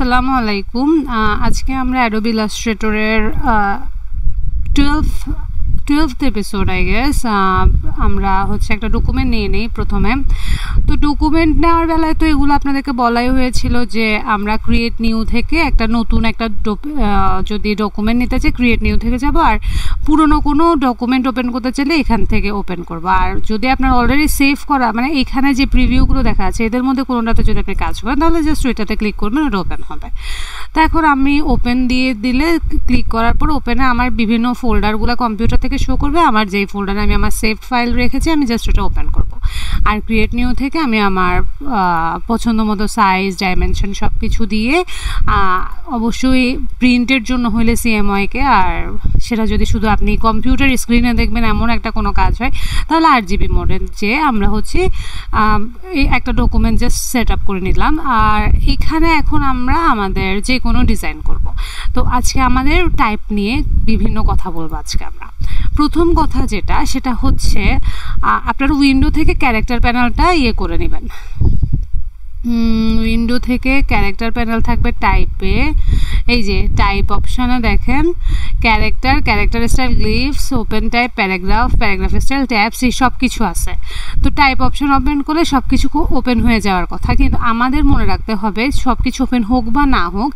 আসসালামু আলাইকুম। আজকে আমরা অ্যাডোবি ইলাস্ট্রেটরের 12th এপিসোড আই গেস। আমরা একটা ডকুমেন্ট নিয়ে নিই প্রথমে। তো ডকুমেন্ট নেওয়ার বেলায় তো এগুলো আপনাদেরকে বলাই হয়েছিল যে আমরা ক্রিয়েট নিউ থেকে নতুন একটা যদি ডকুমেন্ট নিতে চাই ক্রিয়েট নিউ থেকে যাব, আর পুরনো কোনো ডকুমেন্ট ওপেন করতে চাইলে এখান থেকে ওপেন করব। আর যদি আপনার অলরেডি সেভ করা এখানে যে প্রিভিউগুলো দেখা আছে এদের মধ্যে কোনোটাতে যদি আপনি কাজ করেন তাহলে জাস্ট ওইটাতে ক্লিক করবেন, ওটা ওপেন হবে। তো এখন আমি ওপেন দিয়ে দিলে ক্লিক করার পর ওপেনে আমার বিভিন্ন ফোল্ডারগুলো কম্পিউটার থেকে শো করবে। আমার যেই ফোল্ডারে আমি আমার সেভ ফাইল রেখেছি আমি জাস্ট ওটা ওপেন করব। আর ক্রিয়েট নিউ থেকে আমি আমার পছন্দ মতো সাইজ ডাইমেনশন সব কিছু দিয়ে, অবশ্যই প্রিন্টের জন্য হইলে CMYK, আর সেটা যদি শুধু আপনি কম্পিউটার স্ক্রিনে দেখবেন এমন কোনো কাজ হয় তাহলে RGB মোডে যে আমরা এই একটা ডকুমেন্ট জাস্ট সেট আপ করে নিলাম। আর এখানে এখন আমরা আমাদের যে কোনো ডিজাইন করব। তো আজকে আমাদের টাইপ নিয়ে বিভিন্ন কথা বলবো। আজকে আমরা প্রথম কথা সেটা হচ্ছে আপনার উইন্ডো থেকে ক্যারেক্টার প্যানেলটা করে নেবেন। উইন্ডো থেকে ক্যারেক্টার প্যানেল থাকবে টাইপে, এই যে টাইপ অপশানে দেখেন character style, glyphs, open type, paragraph style, tabs, এই সব কিছু আছে। তো টাইপ অপশান ওপেন করলে সব কিছু ওপেন হয়ে যাওয়ার কথা, কিন্তু আমাদের মনে রাখতে হবে সব কিছু ওপেন হোক বা না হোক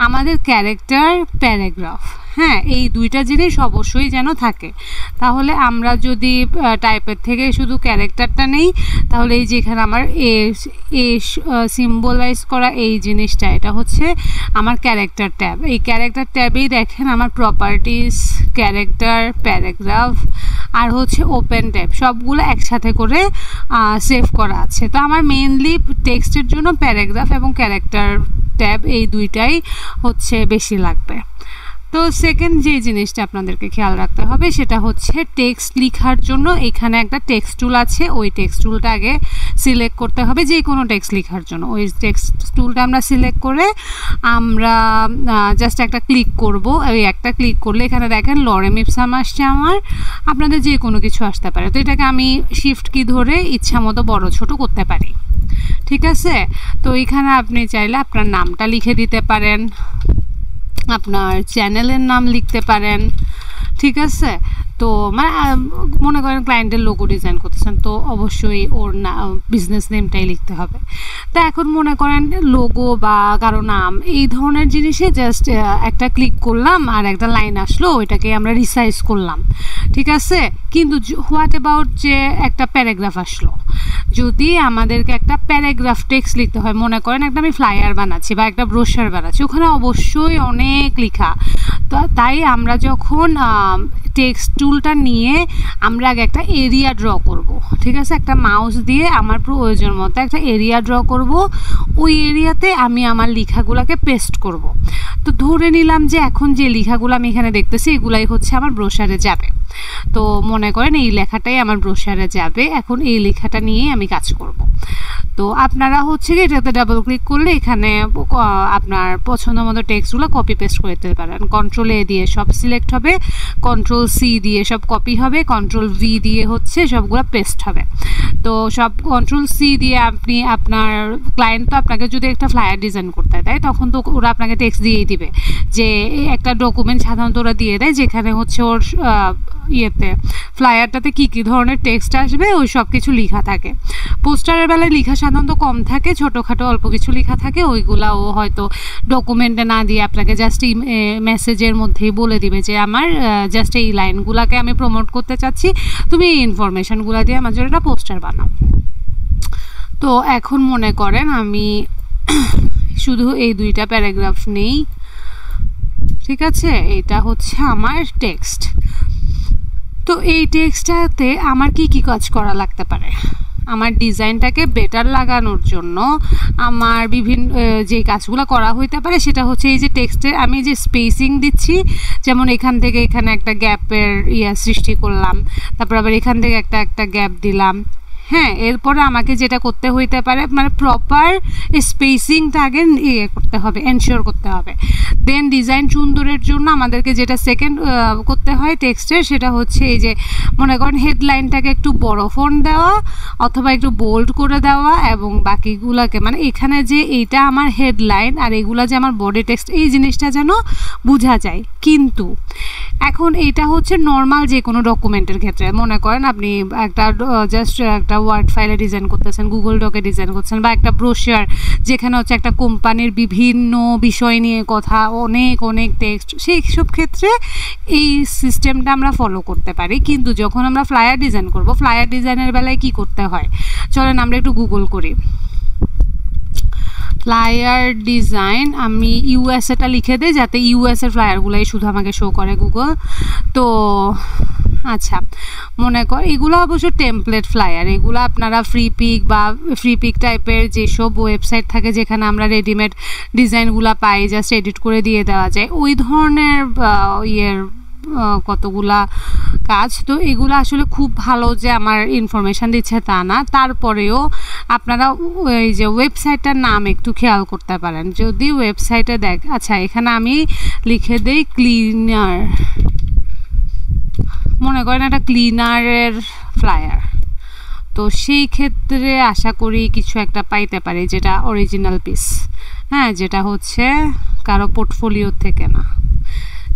আমাদের ক্যারেক্টার প্যারাগ্রাফ, হ্যাঁ, এই দুইটা জিনিস অবশ্যই যেন থাকে। তাহলে আমরা যদি টাইপের থেকে শুধু ক্যারেক্টারটা নেই তাহলে এই যেখানে আমার এ সিম্বলাইজ করা এই জিনিসটা, এটা হচ্ছে আমার ক্যারেক্টার ট্যাব। এই ক্যারেক্টার ট্যাবেই দেখেন আমার প্রপার্টিস, ক্যারেক্টার, প্যারাগ্রাফ আর ওপেন ট্যাব সবগুলো একসাথে করে সেভ করা আছে। তো আমার মেইনলি টেক্সটের জন্য প্যারাগ্রাফ এবং ক্যারেক্টার ট্যাব এই দুইটাই বেশি লাগবে। তো সেকেন্ড যে জিনিসটা আপনাদেরকে খেয়াল রাখতে হবে সেটা হচ্ছে টেক্সট লেখার জন্য এখানে একটা টেক্সট টুল আছে, ওই টেক্সট টুলটা আগে সিলেক্ট করতে হবে। যে কোনো টেক্সট লেখার জন্য ওই টেক্সট টুলটা আমরা সিলেক্ট করে আমরা জাস্ট একটা ক্লিক করব। ওই একটা ক্লিক করলে এখানে দেখেন লরেম ইপসাম আসছে আমার, আপনাদের যে কোনো কিছু আসতে পারে। তো এটাকে আমি শিফট কি ধরে ইচ্ছা মতো বড় ছোট করতে পারি, ঠিক আছে। তো এখানে আপনি চাইলে আপনার নামটা লিখে দিতে পারেন, আপনার চ্যানেলের নাম লিখতে পারেন, ঠিক আছে। তো মনে করেন ক্লায়েন্টের লোগো ডিজাইন করতেছেন তো অবশ্যই ওর বিজনেস নেমটাই লিখতে হবে। তা এখন মনে করেন লোগো বা কারো নাম এই ধরনের জিনিসে জাস্ট একটা ক্লিক করলাম আর একটা লাইন আসলো, ওইটাকে আমরা রিসাইজ করলাম, ঠিক আছে। কিন্তু হোয়াট অ্যাবাউট যে একটা প্যারাগ্রাফ আসলো, যদি আমাদেরকে একটা প্যারাগ্রাফ টেক্সট লিখতে হয়, মনে করেন আমি ফ্লায়ার বানাচ্ছি বা একটা ব্রোশার বানাচ্ছি, ওখানে অবশ্যই অনেক লেখা। তো তাই আমরা যখন টেক্সট টুলটা নিয়ে আমরা আগে একটা এরিয়া ড্র করব, ঠিক আছে। একটা মাউস দিয়ে আমার প্রয়োজন মতো একটা এরিয়া ড্র করব, ওই এরিয়াতে আমি আমার লেখাগুলোকে পেস্ট করব। তো ধরে নিলাম যে এখন যে লেখাগুলো আমি এখানে দেখতেছি এগুলাই আমার ব্রোশারে যাবে। তো মনে করেন এই লেখাটাই আমার ব্রোশারে যাবে, এখন এই লেখাটা নিয়ে আমি কাজ করব। তো আপনারা এটাতে ডাবল ক্লিক করলে এখানে আপনার পছন্দ মতো টেক্সটগুলো কপি পেস্ট করে দিতে পারেন। Ctrl+A দিয়ে সব সিলেক্ট হবে, Ctrl+C দিয়ে সব কপি হবে, Ctrl+V দিয়ে সবগুলো পেস্ট হবে। তো সব Ctrl+C দিয়ে আপনি আপনার ক্লায়েন্ট তো আপনাকে যদি একটা ফ্লায়ার ডিজাইন করতে দেয় তখন তো ওরা আপনাকে টেক্সট দিয়েই দিবে, যে একটা ডকুমেন্ট সাধারণত ওরা দিয়ে দেয় যেখানে ওর ফ্লায়ারটাতে কী কী ধরনের টেক্সট আসবে ওই সব কিছু লেখা থাকে। পোস্টারের বেলায় লেখা সাধারণত কম থাকে, ছোটোখাটো অল্প কিছু লেখা থাকে, ওইগুলাও হয়তো ডকুমেন্টে না দিয়ে আপনাকে জাস্ট মেসেজের মধ্যেই বলে দিবে যে আমার জাস্ট এই লাইনগুলোকে আমি প্রমোট করতে চাচ্ছি, তুমি এই ইনফরমেশানগুলো দিয়ে আমার জন্য একটা পোস্টার বানাও। তো এখন মনে করেন আমি শুধু এই দুইটা প্যারাগ্রাফ নেই, ঠিক আছে। এটা আমার টেক্সট। তো এই টেক্সটটাতে আমার কি কি কাজ করা লাগতে পারে? আমার ডিজাইনটাকে বেটার লাগানোর জন্য আমার বিভিন্ন যে কাজগুলো করা হইতে পারে সেটা এই যে টেক্সটে আমি যে স্পেসিং দিচ্ছি, যেমন এখান থেকে এখানে একটা গ্যাপের সৃষ্টি করলাম, তারপর আবার এখান থেকে একটা গ্যাপ দিলাম, হ্যাঁ। এরপরে আমাকে যেটা করতে হইতে পারে প্রপার স্পেসিংটা আগে করতে হবে, এনশিওর করতে হবে। দেন ডিজাইন সুন্দরের জন্য আমাদেরকে যেটা সেকেন্ড করতে হয় টেক্সটের, সেটা হচ্ছে এই যে মনে করেন হেডলাইনটাকে একটু বড় ফন্ট দেওয়া অথবা একটু বোল্ড করে দেওয়া, এবং বাকিগুলোকে মানে এখানে যে এইটা আমার হেডলাইন আর এগুলা যে আমার বডি টেক্সট, এই জিনিসটা যেন বোঝা যায়। কিন্তু এখন এটা হচ্ছে নর্মাল যে কোনো ডকুমেন্টের ক্ষেত্রে, মনে করেন আপনি একটা জাস্ট একটা ওয়ার্ড ফাইলে ডিজাইন করতেছেন, গুগল ডকে ডিজাইন করছেন, বা একটা ব্রোশার যেখানে হচ্ছে একটা কোম্পানির বিভিন্ন বিষয় নিয়ে কথা, অনেক অনেক টেক্সট, সেই সব ক্ষেত্রে এই সিস্টেমটা আমরা ফলো করতে পারি। কিন্তু যখন আমরা ফ্লায়ার ডিজাইন করব, ফ্লায়ার ডিজাইনের বেলায় কি করতে হয় চলেন আমরা একটু গুগল করি। ফ্লায়ার ডিজাইন, আমি ইউএসএটা লিখে দিই যাতে ইউএসএর ফ্লায়ারগুলোই শুধু আমাকে শো করে গুগল। তো আচ্ছা, মনে কর এগুলো অবশ্য টেমপ্লেট ফ্লায়ার, এগুলো আপনারা ফ্রি পিক টাইপের যেসব ওয়েবসাইট থাকে যেখানে আমরা রেডিমেড ডিজাইনগুলো পাই, জাস্ট এডিট করে দিয়ে দেওয়া যায়, ওই ধরনের কতগুলা কাজ। তো এগুলো আসলে খুব ভালো যে আমার ইনফরমেশান দিচ্ছে তা না, তারপরেও আপনারা ওই যে ওয়েবসাইটটার নাম একটু খেয়াল করতে পারেন। যদি ওয়েবসাইটে আচ্ছা এখানে আমি লিখে দিই ক্লিনার, মনে করেন একটা ক্লিনারের ফ্লায়ার, তো সেই ক্ষেত্রে আশা করি কিছু একটা পাইতে পারি যেটা অরিজিনাল পিস, হ্যাঁ, যেটা হচ্ছে কারো পোর্টফোলিও থেকে না।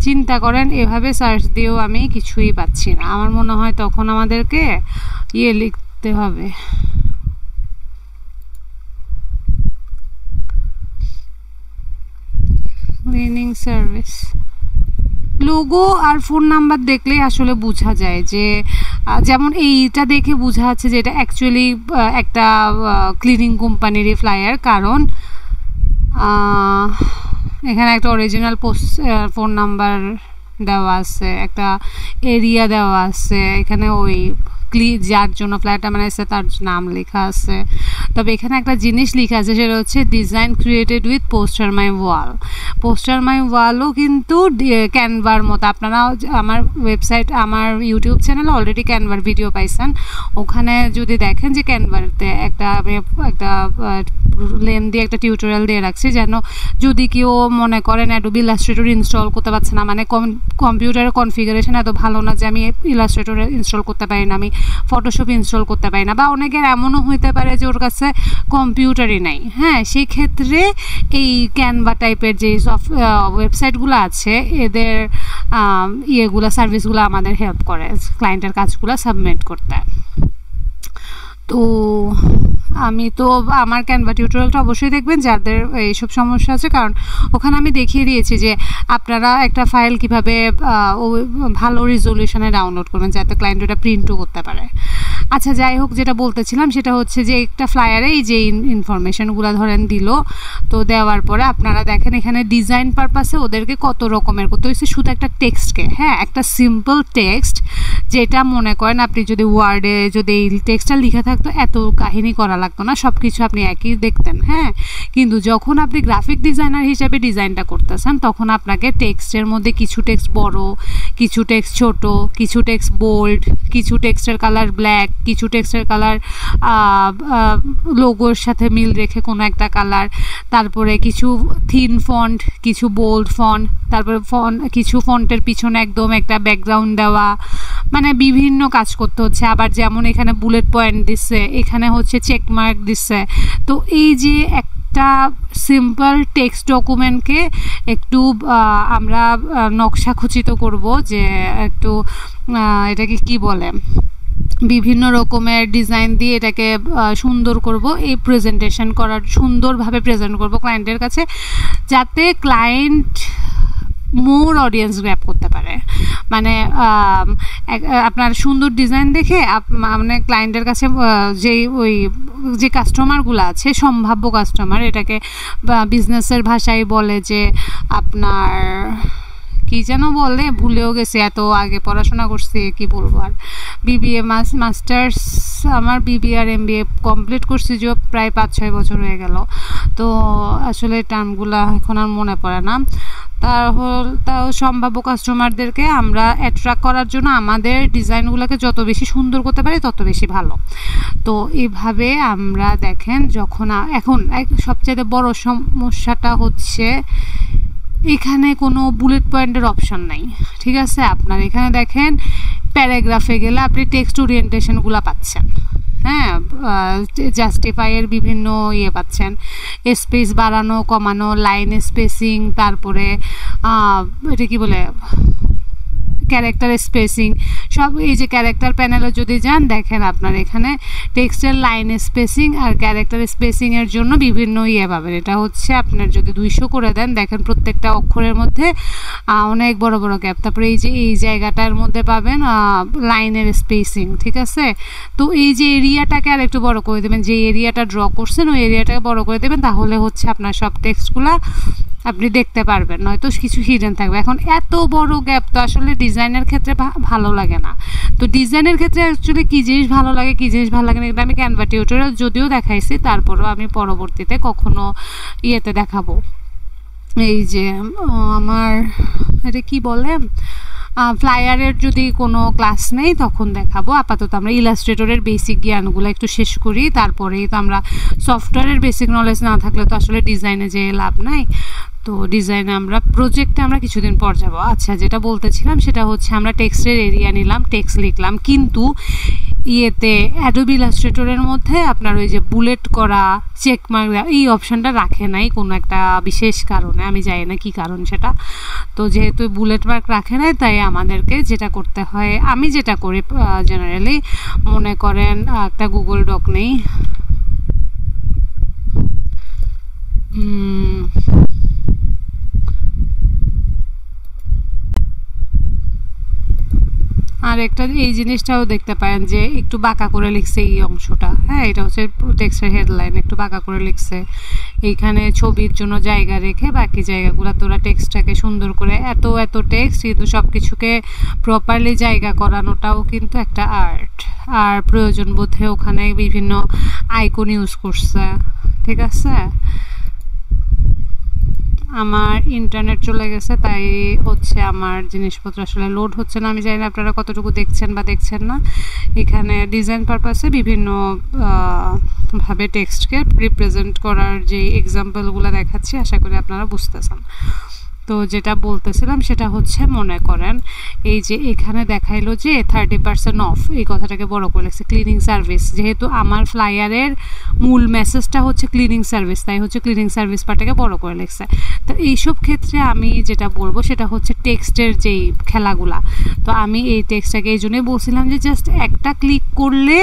চিন্তা করেন এভাবে সার্চ দিয়েও আমি কিছুই পাচ্ছি না। আমার মনে হয় তখন আমাদেরকে লিখতে হবে, ক্লিনিং সার্ভিস। লোগো আর ফোন নাম্বার দেখলেই আসলে বোঝা যায় যে, যেমন এইটা দেখে বোঝা যাচ্ছে যে এটা অ্যাকচুয়ালি একটা ক্লিনিং কোম্পানিরই ফ্লায়ার, কারণ এখানে একটা অরিজিনাল ফোন নাম্বার দেওয়া আছে, একটা এরিয়া দেওয়া আছে, এখানে ওই যার জন্য ফ্ল্যাটটা বানাইছে তার নাম লেখা আছে। তবে এখানে একটা জিনিস লেখা আছে, সেটা হচ্ছে design created with poster my wall. Poster my ওয়ালও কিন্তু ক্যানভার মতো, আপনারা আমার ওয়েবসাইট, আমার ইউটিউব চ্যানেলে অলরেডি ক্যানভার ভিডিও পাইছেন, ওখানে যদি দেখেন যে ক্যানভারতে আমি একটা লেন্দি একটা টিউটোরিয়াল দিয়ে রাখছি, যেন যদি কেউ মনে করেন অ্যাডোবি ইলাস্ট্রেটর ইনস্টল করতে পারছে না, মানে কম্পিউটারের কনফিগারেশন এত ভালো না যে আমি ইলাস্ট্রেটর ইনস্টল করতে পারি না, আমি ফটোশপ ইনস্টল করতে পারি না, বা অনেকের এমনও হইতে পারে যে ওর কাছে কম্পিউটারই নাই, হ্যাঁ, সেই ক্ষেত্রে এই ক্যানভা টাইপের যে ওয়েবসাইটগুলো আছে এদের সার্ভিসগুলো আমাদের হেল্প করে ক্লায়েন্টের কাজগুলো সাবমিট করতে। তো আমি তো আমার ক্যানভা টিউটোরিয়ালটা অবশ্যই দেখবেন যাদের এইসব সমস্যা আছে, কারণ ওখানে আমি দেখিয়ে দিয়েছি যে আপনারা একটা ফাইল কিভাবে ভালো রিজলিউশনে ডাউনলোড করবেন যাতে ক্লায়েন্ট ওটা প্রিন্টও করতে পারে। আচ্ছা, যাই হোক, যেটা বলতেছিলাম সেটা হচ্ছে যে একটা ফ্লায়ারে এই যে ইনফরমেশনগুলো ধরেন দিল, তো দেওয়ার পরে আপনারা দেখেন এখানে ডিজাইন পারপাসে ওদেরকে কত রকমের করতে হয়েছে শুধু একটা টেক্সটকে, হ্যাঁ, একটা সিম্পল টেক্সট, যেটা মনে করেন আপনি যদি ওয়ার্ডে যদি এই টেক্সটটা লিখা থাকতো এত কাহিনী করা লাগতো না, সব কিছু আপনি একই দেখতেন, হ্যাঁ। কিন্তু যখন আপনি গ্রাফিক ডিজাইনার হিসেবে ডিজাইনটা করতেছেন তখন আপনাকে টেক্সটের মধ্যে কিছু টেক্সট বড়, কিছু টেক্সট ছোট, কিছু টেক্সট বোল্ড, কিছু টেক্সটের কালার ব্ল্যাক, কিছু টেক্সটের কালার লোগোর সাথে মিল রেখে কোনো একটা কালার, তারপরে কিছু থিন ফন্ট, কিছু বোল্ড ফন্ট, তারপরে কিছু ফন্টের পিছনে একদম একটা ব্যাকগ্রাউন্ড দেওয়া, মানে বিভিন্ন কাজ করতে হচ্ছে। আবার যেমন এখানে বুলেট পয়েন্ট দিচ্ছে, এখানে হচ্ছে চেকমার্ক দিচ্ছে। তো এই যে একটা সিম্পল টেক্সট ডকুমেন্টকে একটু আমরা নকশা খচিত করব, যে একটু এটাকে কি বলে, বিভিন্ন রকমের ডিজাইন দিয়ে এটাকে সুন্দর করব, এই প্রেজেন্টেশন করার সুন্দরভাবে প্রেজেন্ট করব ক্লায়েন্টের কাছে, যাতে ক্লায়েন্ট মোর অডিয়েন্স গ্র্যাব করতে পারে। মানে আপনার সুন্দর ডিজাইন দেখে মানে ক্লায়েন্টের কাছে যে কাস্টমারগুলো আছে, সম্ভাব্য কাস্টমার, এটাকে বিজনেসের ভাষায় বলে যে আপনার কি যেন বলে, ভুলেও গেছি, এত আগে পড়াশোনা করছি, কি বলবো আর। বিবিএ মাস্টার্স, আমার বিবিএ আর এমবিএ কমপ্লিট করছি যে প্রায় 5-6 বছর হয়ে গেল, তো আসলে টার্মগুলো এখন আর মনে পড়ে না। তাও সম্ভাব্য কাস্টমারদেরকে আমরা অ্যাট্রাক্ট করার জন্য আমাদের ডিজাইনগুলোকে যত বেশি সুন্দর করতে পারি তত বেশি ভালো। তো এইভাবে আমরা দেখেন, যখন এখন সবচেয়ে বড় সমস্যাটা হচ্ছে এখানে কোনো বুলেট পয়েন্টের অপশন নাই, ঠিক আছে। আপনার এখানে দেখেন প্যারাগ্রাফে গেলে আপনি টেক্সট ওরিয়েন্টেশনগুলো পাচ্ছেন, হ্যাঁ, জাস্টিফাইয়ের বিভিন্ন ইয়ে পাচ্ছেন, স্পেস বাড়ানো কমানো, লাইন স্পেসিং, তারপরে এটা কি বলে ক্যারেক্টার স্পেসিং সব। এই যে ক্যারেক্টার প্যানেলে যদি যান দেখেন আপনার এখানে টেক্সটের লাইন স্পেসিং আর ক্যারেক্টার স্পেসিংয়ের জন্য বিভিন্ন ইয়ে পাবেন। এটা হচ্ছে আপনার যদি 200 করে দেন দেখেন প্রত্যেকটা অক্ষরের মধ্যে অনেক বড় বড় গ্যাপ। তারপরে এই যে এই জায়গাটার মধ্যে পাবেন লাইনের স্পেসিং, ঠিক আছে। তো এই যে এরিয়াটাকে আর একটু বড় করে দেবেন, যে এরিয়াটা ড্র করছেন ওই এরিয়াটাকে বড় করে দেবেন, তাহলে হচ্ছে আপনার সব টেক্সটগুলো আপনি দেখতে পারবেন, নয়তো কিছু হিডেন থাকবে। এখন এত বড় গ্যাপ তো আসলে ডিজাইনের ক্ষেত্রে ভালো লাগে না। তো ডিজাইনের ক্ষেত্রে অ্যাকচুয়ালি কী জিনিস ভালো লাগে কী জিনিস ভালো লাগে না এটা আমি ক্যানভা টিউটোরিয়াল যদিও দেখাইছি, তারপরেও আমি পরবর্তীতে কখনো ইয়েতে দেখাবো। এই যে আমার এটা কি বলে ফ্লায়ারের যদি কোনো ক্লাস নেই তখন দেখাবো। আপাতত আমরা ইলাস্ট্রেটরের বেসিক জ্ঞানগুলো একটু শেষ করি, তারপরেই তো আমরা সফটওয়্যারের বেসিক নলেজ না থাকলে তো আসলে ডিজাইনে যে লাভ নাই। তো ডিজাইনে আমরা প্রজেক্টে আমরা কিছুদিন পর যাবো। আচ্ছা, যেটা বলতেছিলাম সেটা হচ্ছে আমরা টেক্সটের এরিয়া নিলাম, টেক্সট লিখলাম, কিন্তু ইয়েতে অ্যাডোবি ইলাস্ট্রেটরের মধ্যে আপনার ওই যে বুলেট করা চেক মার্ক এই অপশানটা রাখে নাই কোনো একটা বিশেষ কারণে, আমি জানি না কী কারণ সেটা। তো যেহেতু বুলেট মার্ক রাখে নাই তাই আমাদেরকে যেটা করতে হয়, আমি যেটা করি জেনারেলি মনে করেন একটা গুগল ডক নেই, আর একটা এই জিনিসটাও দেখতে পারেন যে একটু বাঁকা করে লিখছে এই অংশটা, হ্যাঁ এটা হচ্ছে টেক্সটের হেডলাইন, একটু বাঁকা করে লিখছে। এইখানে ছবির জন্য জায়গা রেখে বাকি জায়গাগুলো তোরা টেক্সটটাকে সুন্দর করে এত টেক্সট কিন্তু সব কিছুকে প্রপারলি জায়গা করানোটাও কিন্তু একটা আর্ট। আর প্রয়োজন বোধে ওখানে বিভিন্ন আইকন ইউজ করছে, ঠিক আছে। আমার ইন্টারনেট চলে গেছে তাই হচ্ছে আমার জিনিসপত্র আসলে লোড হচ্ছে না। আমি জানি না আপনারা কতটুকু দেখছেন বা দেখছেন না। এখানে ডিজাইন পারপাসে বিভিন্ন ভাবে টেক্সটকে রিপ্রেজেন্ট করার যে এক্সাম্পলগুলো দেখাচ্ছি, আশা করি আপনারা বুঝতেছেন। তো যেটা বলতেছিলাম সেটা হচ্ছে মনে করেন এই যে এখানে দেখাইলো যে 30% অফ, এই কথাটাকে বড় করে লিখছে ক্লিনিং সার্ভিস। যেহেতু আমার ফ্লায়ারের মূল মেসেজটা হচ্ছে ক্লিনিং সার্ভিস, তাই হচ্ছে ক্লিনিং সার্ভিস পার্টটাকে বড় করে লিখছে। তো এইসব ক্ষেত্রে আমি যেটা বলবো সেটা হচ্ছে টেক্সটের যেই খেলাগুলা। তো আমি এই টেক্সটটাকে এই জন্যই বলছিলাম যে জাস্ট একটা ক্লিক করলে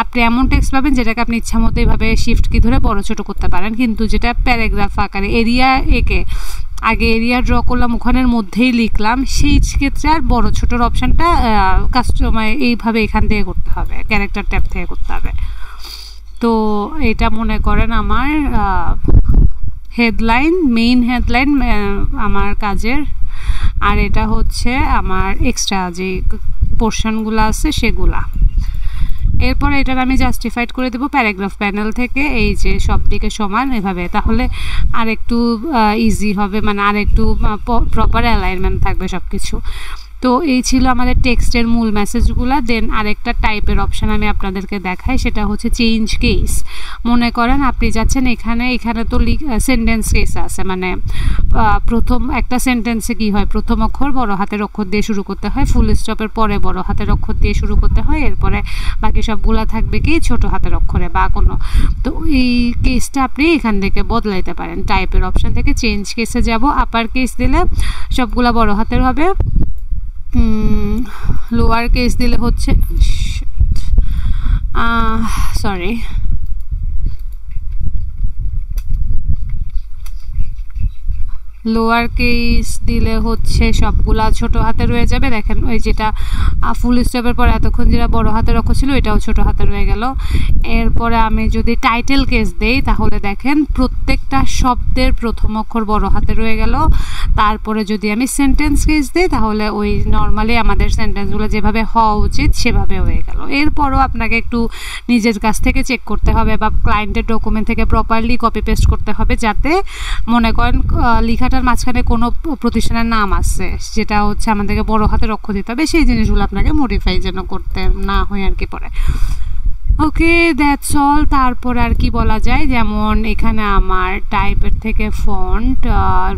আপনি এমন টেক্সট পাবেন যেটাকে আপনি ইচ্ছা মতো এইভাবে শিফট কি ধরে বড় ছোটো করতে পারেন, কিন্তু যেটা প্যারাগ্রাফ আকারে এরিয়া একে আগে এরিয়া ড্র করলাম ওখানের মধ্যেই লিখলাম, সেই ক্ষেত্রে আর বড় ছোটোর অপশানটা কাস্টমার এইভাবে এখান থেকে করতে হবে, ক্যারেক্টার ট্যাব থেকে করতে হবে। তো এটা মনে করেন আমার হেডলাইন, মেইন হেডলাইন আমার কাজের, আর এটা হচ্ছে আমার এক্সট্রা যে পোর্শনগুলো আছে সেগুলা। এরপর এটার আমি জাস্টিফাইড করে দেবো প্যারাগ্রাফ প্যানেল থেকে, এই যে সব দিকে সমান এভাবে, তাহলে আর একটু ইজি হবে, মানে আর একটু প্রপার অ্যালাইনমেন্ট থাকবে সব কিছু। তো এই ছিল আমাদের টেক্সটের মূল মেসেজগুলো। দেন আরেকটা টাইপের অপশান আমি আপনাদেরকে দেখাই, সেটা হচ্ছে চেঞ্জ কেস। মনে করেন আপনি যাচ্ছেন এখানে তো সেন্টেন্স কেস আছে, মানে প্রথম একটা সেন্টেন্সে কি হয়, প্রথম অক্ষর বড় হাতের অক্ষর দিয়ে শুরু করতে হয়, ফুল স্টপের পরে বড় হাতের অক্ষর দিয়ে শুরু করতে হয়, এরপরে বাকি সবগুলা থাকবে কি ছোট হাতের অক্ষরে বা কোনো। তো এই কেসটা আপনি এখান থেকে বদলাইতে পারেন, টাইপের অপশান থেকে চেঞ্জ কেসে যাব। আপার কেস দিলে সবগুলা বড় হাতের হবে, লোয়ার কেস দিলে হচ্ছে সরি লোয়ার কেস দিলে হচ্ছে সবগুলা ছোট হাতে রয়ে যাবে। দেখেন ওই যেটা ফুল স্টপের পরে এতক্ষণ যেটা বড় হাতের অক্ষর ছিল এটাও ছোট হাতে রয়ে গেল। এরপরে আমি যদি টাইটেল কেস দেই তাহলে দেখেন প্রত্যেকটা শব্দের প্রথম অক্ষর বড় হাতে রয়ে গেল। তারপরে যদি আমি সেন্টেন্স কেস দিই তাহলে ওই নর্মালি আমাদের সেন্টেন্সগুলো যেভাবে হওয়া উচিত সেভাবে হয়ে গেল। এরপরও আপনাকে একটু নিজের কাছ থেকে চেক করতে হবে বা ক্লায়েন্টের ডকুমেন্ট থেকে প্রপারলি কপি পেস্ট করতে হবে, যাতে মনে করেন লেখাটার মাঝখানে কোনো প্রতিষ্ঠানের নাম আছে যেটা হচ্ছে আমাদেরকে বড় হাতের অক্ষর দিতে হবে, সেই জিনিসগুলো আপনাকে মডিফাই যেন করতে না হয় আর কি পরে। ওকে, দ্যাটস অল। তারপর আর কি বলা যায়, যেমন এখানে আমার টাইপের থেকে ফন্ট,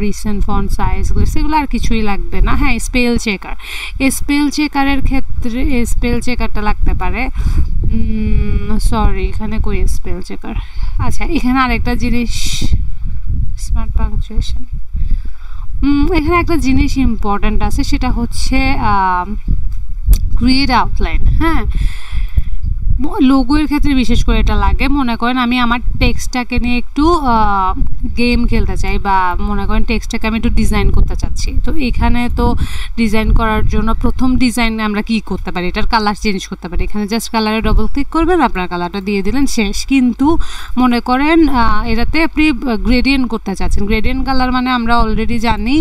রিসেন্ট ফন্ট সাইজগুলো, সেগুলো আর কিছুই লাগবে না। হ্যাঁ, স্পেল চেকার, স্পেল চেকারের ক্ষেত্রে স্পেল চেকারটা লাগতে পারে। সরি, এখানে কই স্পেল চেকার? আচ্ছা, এখানে আরেকটা জিনিস, স্মার্ট পাংচুয়েশন, এখানে একটা জিনিস ইম্পর্ট্যান্ট আছে, সেটা হচ্ছে ক্রিয়েট আউটলাইন। হ্যাঁ, লোগোর ক্ষেত্রে বিশেষ করে এটা লাগে। মনে করেন আমি আমার টেক্সটটাকে নিয়ে একটু গেম খেলতে চাই, বা মনে করেন টেক্সটটাকে আমি একটু ডিজাইন করতে চাচ্ছি, তো এখানে তো ডিজাইন করার জন্য প্রথম ডিজাইন আমরা কি করতে পারি, এটার কালার চেঞ্জ করতে পারি। এখানে জাস্ট কালারে ডবল ক্লিক করবেন, আপনার কালারটা দিয়ে দিলেন, শেষ। কিন্তু মনে করেন এটাতে আপনি গ্রেডিয়েন্ট করতে চাচ্ছেন। গ্রেডিয়েন্ট কালার মানে আমরা অলরেডি জানি,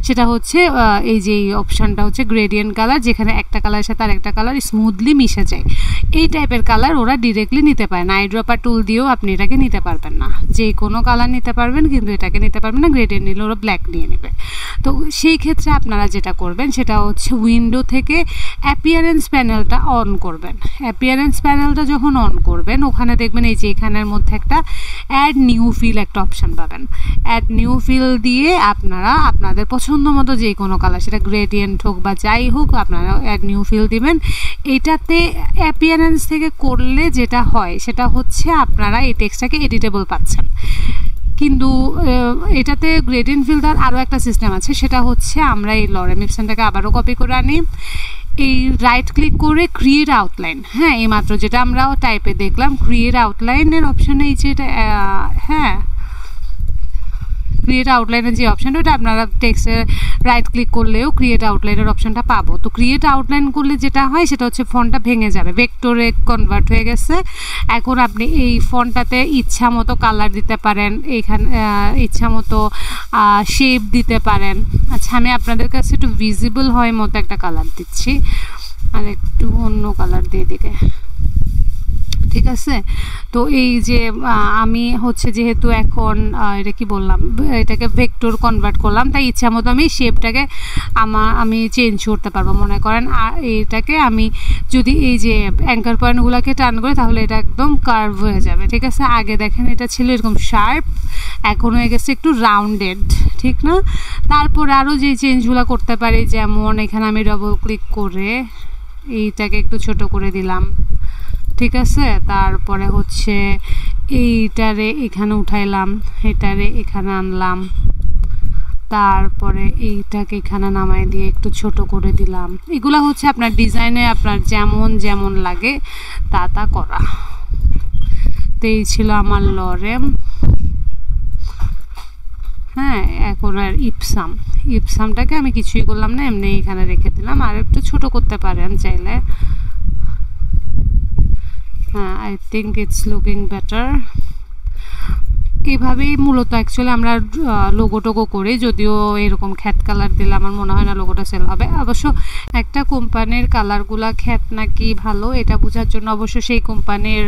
সেটা হচ্ছে এই যে অপশানটা হচ্ছে গ্রেডিয়েন্ট কালার, যেখানে একটা কালারের সাথে আরেকটা কালার স্মুথলি মিশে যায়। এই টাইপের কালার ওরা ডিরেক্টলি নিতে পারে না, আইড্রপার টুল দিয়েও আপনি এটাকে নিতে পারবেন না। যে কোনো কালার নিতে পারবেন, কিন্তু এটাকে নিতে পারবেন না। গ্রেডিয়েন্ট নিলে ওরা ব্ল্যাক নিয়ে নেবে। তো সেই ক্ষেত্রে আপনারা যেটা করবেন, সেটা হচ্ছে উইন্ডো থেকে অ্যাপিয়ারেন্স প্যানেলটা অন করবেন। অ্যাপিয়ারেন্স প্যানেলটা যখন অন করবেন, ওখানে দেখবেন এই যে এখানের মধ্যে একটা অ্যাড নিউ ফিল একটা অপশান পাবেন। অ্যাড নিউ ফিল দিয়ে আপনারা আপনাদের পছন্দ মতো যে কোনো কালার, সেটা গ্রেডিয়েন্ট হোক বা যাই হোক, আপনারা অ্যাড নিউ ফিল দিবেন। এটাতে অ্যাপিয়ারেন্স থেকে করলে যেটা হয়, সেটা হচ্ছে আপনারা এই টেক্সটটাকে এডিটেবল পাচ্ছেন। কিন্তু এটাতে গ্রেডিয়েন্ট ফিল দেওয়ার আরও একটা সিস্টেম আছে, সেটা হচ্ছে আমরা এই লরেম ইপসনটাকে আবারও কপি করে আনি, এই রাইট ক্লিক করে ক্রিয়েট আউটলাইন। হ্যাঁ, এইমাত্র যেটা আমরা টাইপে দেখলাম, ক্রিয়েট আউটলাইনের অপশানে এই যে এটা, হ্যাঁ, ক্রিয়েট আউটলাইনের যে অপশানটা, ওটা আপনারা টেক্সটে রাইট ক্লিক করলেও ক্রিয়েট আউটলাইনের অপশানটা পাবো। তো ক্রিয়েট আউটলাইন করলে যেটা হয়, সেটা হচ্ছে ফন্টটা ভেঙে যাবে, ভেক্টরে কনভার্ট হয়ে গেছে। এখন আপনি এই ফন্টটাতে ইচ্ছা মতো কালার দিতে পারেন, এইখানে ইচ্ছা মতো শেপ দিতে পারেন। আচ্ছা, আমি আপনাদের কাছে একটু ভিজিবল হয় মতো একটা কালার দিচ্ছি, আর একটু অন্য কালার দিয়ে দিকে, ঠিক আছে? তো এই যে আমি হচ্ছে যেহেতু এখন এটা কি বললাম, এটাকে ভেক্টর কনভার্ট করলাম, তাই ইচ্ছা মতো আমি শেপটাকে আমি চেঞ্জ করতে পারবো। মনে করেন এটাকে আমি যদি এই যে অ্যাঙ্কার পয়েন্টগুলোকে টার্ন করে, তাহলে এটা একদম কার্ভ হয়ে যাবে, ঠিক আছে? আগে দেখেন এটা ছিল এরকম শার্প, এখন হয়ে গেছে একটু রাউন্ডেড, ঠিক না? তারপর আরও যে চেঞ্জগুলো করতে পারি, যেমন এখানে আমি ডবল ক্লিক করে এইটাকে একটু ছোট করে দিলাম, ঠিক আছে? তারপরে হচ্ছে এইটারে এখানে উঠাইলাম, এটারে এখানে আনলাম, তারপরে এইটাকে এখানে নামাই দিয়ে একটু ছোট করে দিলাম। এগুলো হচ্ছে আপনার ডিজাইনে আপনার যেমন যেমন লাগে তা করা। তো এই ছিল আমার লরেম। হ্যাঁ, এখন আর ইপসামটাকে আমি কিছুই করলাম না, এমনি এখানে রেখে দিলাম। আর একটু ছোট করতে পারেন চাইলে। হ্যাঁ, I think it's looking better. এভাবেই মূলত অ্যাকচুয়ালি আমরা লোগো টোগো করি, যদিও এরকম খ্যাত কালার দিলে আমার মনে হয় না লোগোটা সেল হবে। অবশ্য একটা কোম্পানির কালারগুলা খ্যাত নাকি ভালো, এটা বোঝার জন্য অবশ্য সেই কোম্পানির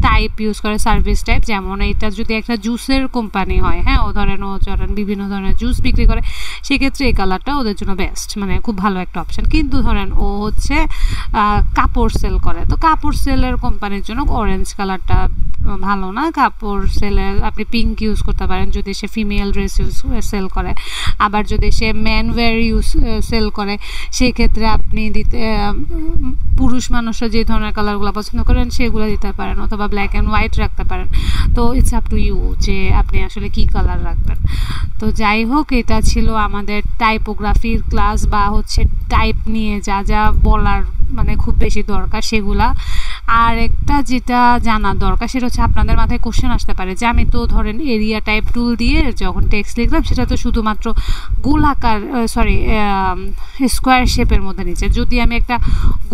টাইপ ইউজ করে, সার্ভিস টাইপ। যেমন এটা যদি একটা জুসের কোম্পানি হয়, হ্যাঁ, ও ধরেন বিভিন্ন ধরনের জুস বিক্রি করে, সেক্ষেত্রে এই কালারটা ওদের জন্য বেস্ট, মানে খুব ভালো একটা অপশান। কিন্তু ধরেন ও হচ্ছে কাপড় সেল করে, তো কাপড় সেলের কোম্পানির জন্য অরেঞ্জ কালারটা ভালো না। কাপড় সেলের আপনি পিঙ্ক ইউজ করতে পারেন যদি সে ফিমেল ড্রেস সেল করে। আবার যদি সে ম্যানওয়্যার সেল করে, সেই ক্ষেত্রে আপনি পুরুষ মানুষরা যে ধরনের কালারগুলো পছন্দ করেন সেগুলো দিতে পারেন, অথবা ব্ল্যাক অ্যান্ড হোয়াইট রাখতে পারেন। তো ইটস আপ টু ইউ যে আপনি আসলে কি কালার রাখবেন। তো যাই হোক, এটা ছিল আমাদের টাইপোগ্রাফির ক্লাস, বা হচ্ছে টাইপ নিয়ে যা যা বলার মানে খুব বেশি দরকার সেগুলা। আর একটা যেটা জানার দরকার, সেটা হচ্ছে আপনাদের মাথায় কোশ্চেন আসতে পারে যে আমি তো ধরেন এরিয়া টাইপ টুল দিয়ে যখন টেক্সট লিখলাম, সেটা তো শুধুমাত্র গোলাকার স্কোয়ার শেপের মধ্যে নিচ্ছে। যদি আমি একটা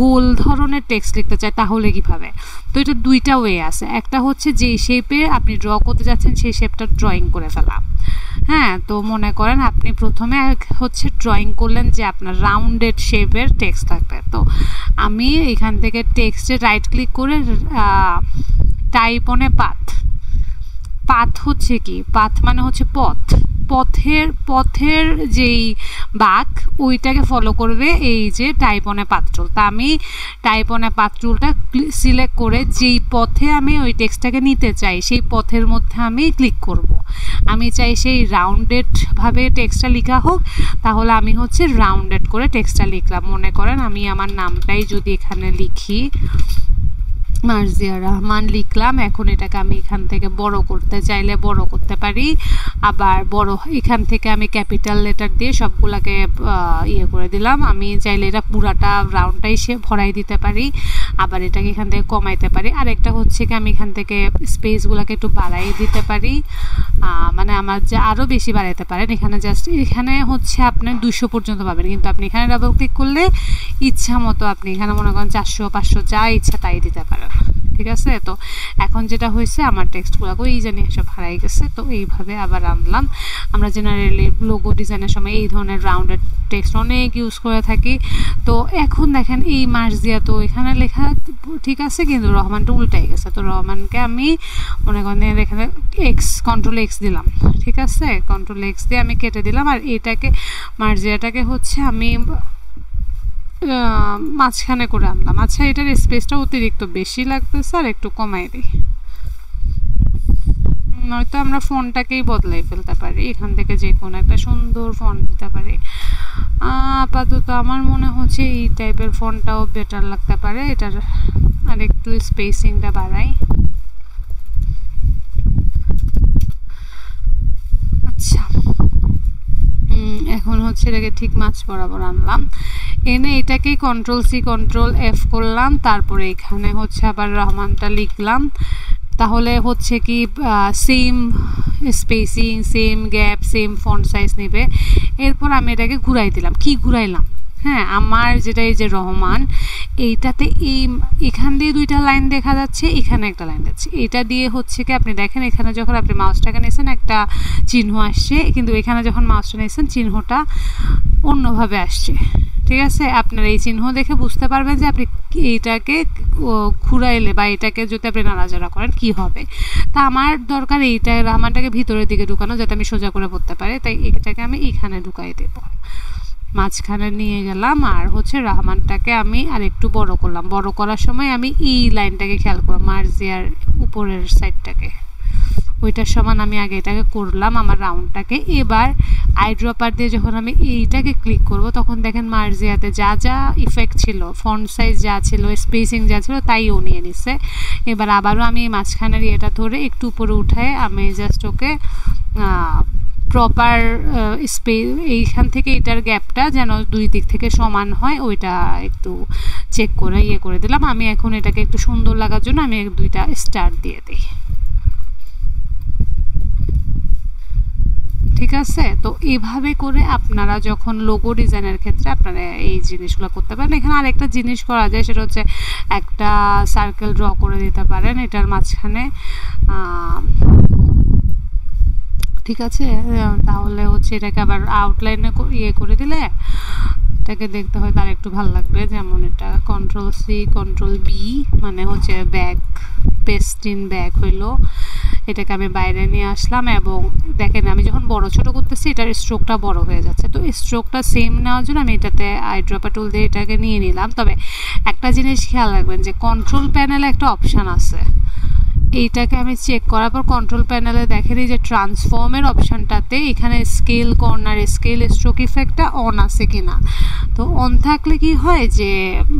গোল ধরনের টেক্সট লিখতে চাই তাহলে কীভাবে? তো এটা দুইটা ওয়ে আছে। একটা হচ্ছে যেই শেপে আপনি ড্র করতে যাচ্ছেন সেই শেপটা ড্রয়িং করে ফেলা। হ্যাঁ, তো মনে করেন আপনি প্রথমে হচ্ছে ড্রয়িং করলেন যে আপনার রাউন্ডেড শেপের টেক্সট থাকবে। তো আমি এখান থেকে টেক্সটে রাইট ক্লিক করে টাইপ অনে পাথ হচ্ছে কি, পাথ মানে হচ্ছে পথ, পথের যেই বাঁক ওইটাকে ফলো করবে এই যে টাইপ অন এ পাথ টুল। তা আমি টাইপ অন এ পাথ টুলটা সিলেক্ট করে যেই পথে আমি ওই টেক্সটটাকে নিতে চাই সেই পথের মধ্যে আমি ক্লিক করব। আমি চাই সেই রাউন্ডেডভাবে টেক্সটটা লেখা হোক, তাহলে আমি হচ্ছে রাউন্ডেড করে টেক্সটটা লিখলাম। মনে করেন আমি আমার নামটাই যদি এখানে লিখি, মার্জিয়া রহমান লিখলাম। এখন এটাকে আমি এখান থেকে বড় করতে চাইলে বড় করতে পারি, আবার বড় এখান থেকে আমি ক্যাপিটাল লেটার দিয়ে সবগুলাকে ইয়ে করে দিলাম। আমি চাইলে এটা পুরাটা রাউন্ডটাই ভরাই দিতে পারি, আবার এটাকে এখান থেকে কমাইতে পারি। আর একটা হচ্ছে কি আমি এখান থেকে স্পেসগুলোকে একটু বাড়াই দিতে পারি, মানে আমার যে আরও বেশি বাড়াইতে পারেন। এখানে জাস্ট এখানে হচ্ছে আপনি 200 পর্যন্ত পাবেন, কিন্তু আপনি এখানে ডাবল ক্লিক করলে ইচ্ছা মতো আপনি এখানে মনে করেন 400 500 যা ইচ্ছা তাই দিতে পারেন। ঠিক আছে, তো এখন যেটা হয়েছে আমার টেক্সটগুলো এই জানি সব হারাই গেছে। তো এইভাবে আবার আনলাম। আমরা জেনারেলি লোগো ডিজাইনের সময় এই ধরনের রাউন্ডেড টেক্সট অনেক ইউজ করে থাকি। তো এখন দেখেন এই মার্জিয়া তো এখানে লেখা ঠিক আছে, কিন্তু রহমানটা উল্টাই গেছে। তো রহমানকে আমি মনে করেন এখানে কন্ট্রোল এক্স দিলাম। ঠিক আছে, কন্ট্রোল এক্স দিয়ে আমি কেটে দিলাম। আর এটাকে মার্জিয়াটাকে হচ্ছে আমি মাঝখানে করে আনলাম। আচ্ছা, এটার স্পেসটা অতিরিক্ত বেশি লাগতেছে, আর একটু কমাই দিই, নয়তো আমরা ফন্টটাকেই বদলাই ফেলতে পারি। এখান থেকে যে কোনো একটা সুন্দর ফন্ট দিতে পারি। আপাতত আমার মনে হচ্ছে এই টাইপের ফন্টটাও বেটার লাগতে পারে। এটার আর একটু স্পেসিংটা বাড়াই। আচ্ছা, এখন হচ্ছে এটাকে ঠিক মাছ বরাবর আনলাম, এনে এটাকেই কন্ট্রোল সি কন্ট্রোল এফ করলাম। তারপরে এখানে হচ্ছে আবার রহমানটা লিখলাম। তাহলে হচ্ছে কি same spacing, same gap, same font size নেবে। এরপর আমি এটাকে ঘুরাই দিলাম। কি ঘুরাইলাম? হ্যাঁ, আমার যেটা এই যে রহমান, এইটাতে এখান দিয়ে 2টা লাইন দেখা যাচ্ছে, এখানে একটা লাইন যাচ্ছে। এটা দিয়ে হচ্ছে কি আপনি দেখেন এখানে যখন আপনি মাউসটাকে নিয়েছেন একটা চিহ্ন আসছে, কিন্তু এখানে যখন মাউসটা নিয়েছেন চিহ্নটা অন্যভাবে আসছে। ঠিক আছে, আপনার এই চিহ্ন দেখে বুঝতে পারবেন যে আপনি এইটাকে ঘুরাইলে বা এটাকে যদি আপনি নাড়াচাড়া করেন কি হবে। তা আমার দরকার এইটা রহমানটাকে ভিতরের দিকে ঢুকানো, যাতে আমি সোজা করে পড়তে পারি। তাই এটাকে আমি এখানে ঢুকাই দেব, মাঝখানে নিয়ে গেলাম। আর হচ্ছে রহমানটাকে আমি আর একটু বড় করলাম। বড় করার সময় আমি এই লাইনটাকে খেয়াল করলাম, মার্জিয়ার উপরের সাইডটাকে, ওইটার সমান আমি আগে এটাকে করলাম আমার রাউন্ডটাকে। এবার আইড্রপার দিয়ে যখন আমি এইটাকে ক্লিক করব, তখন দেখেন মার্জিয়াতে যা যা ইফেক্ট ছিল, ফন্ট সাইজ যা ছিল, স্পেসিং যা ছিল, তাই ও নিয়ে নিচ্ছে। এবার আবারও আমি মাঝখানের ইয়েটা ধরে একটু উপরে উঠায় আমি জাস্ট ওকে প্রপার এইখান থেকে এটার গ্যাপটা যেন 2 দিক থেকে সমান হয় ওইটা একটু চেক করে ইয়ে করে দিলাম। আমি এখন এটাকে একটু সুন্দর লাগার জন্য আমি 2টা স্টার দিয়ে দিই। ঠিক আছে, তো এইভাবে করে আপনারা যখন লোগো ডিজাইনের ক্ষেত্রে আপনারা এই জিনিসগুলো করতে পারেন। এখানে আরেকটা জিনিস করা যায়, সেটা হচ্ছে একটা সার্কেল ড্র করে দিতে পারেন এটার মাঝখানে। ঠিক আছে, তাহলে হচ্ছে এটাকে আবার আউটলাইনে ইয়ে করে দিলে এটাকে দেখতে হয় তার একটু ভালো লাগবে। যেমন এটা কন্ট্রোল সি কন্ট্রোল বি মানে হচ্ছে ব্যাক, পেস্ট ইন ব্যাক হইলো। এটাকে আমি বাইরে নিয়ে আসলাম এবং দেখেন আমি যখন বড় ছোট করতেছি এটার স্ট্রোকটা বড় হয়ে যাচ্ছে। তো স্ট্রোকটা সেম নেওয়ার জন্য আমি এটাতে আইড্রপার টুল দিয়ে এটাকে নিয়ে নিলাম। তবে একটা জিনিস খেয়াল রাখবেন যে কন্ট্রোল প্যানেলে একটা অপশান আছে, এইটাকে আমি চেক করার পর কন্ট্রোল প্যানেলে দেখেন এই যে ট্রান্সফর্মের অপশানটাতে এখানে স্কেল কর্নার, স্কেল স্ট্রোক ইফেক্টটা অন আছে কিনা। তো অন থাকলে কি হয় যে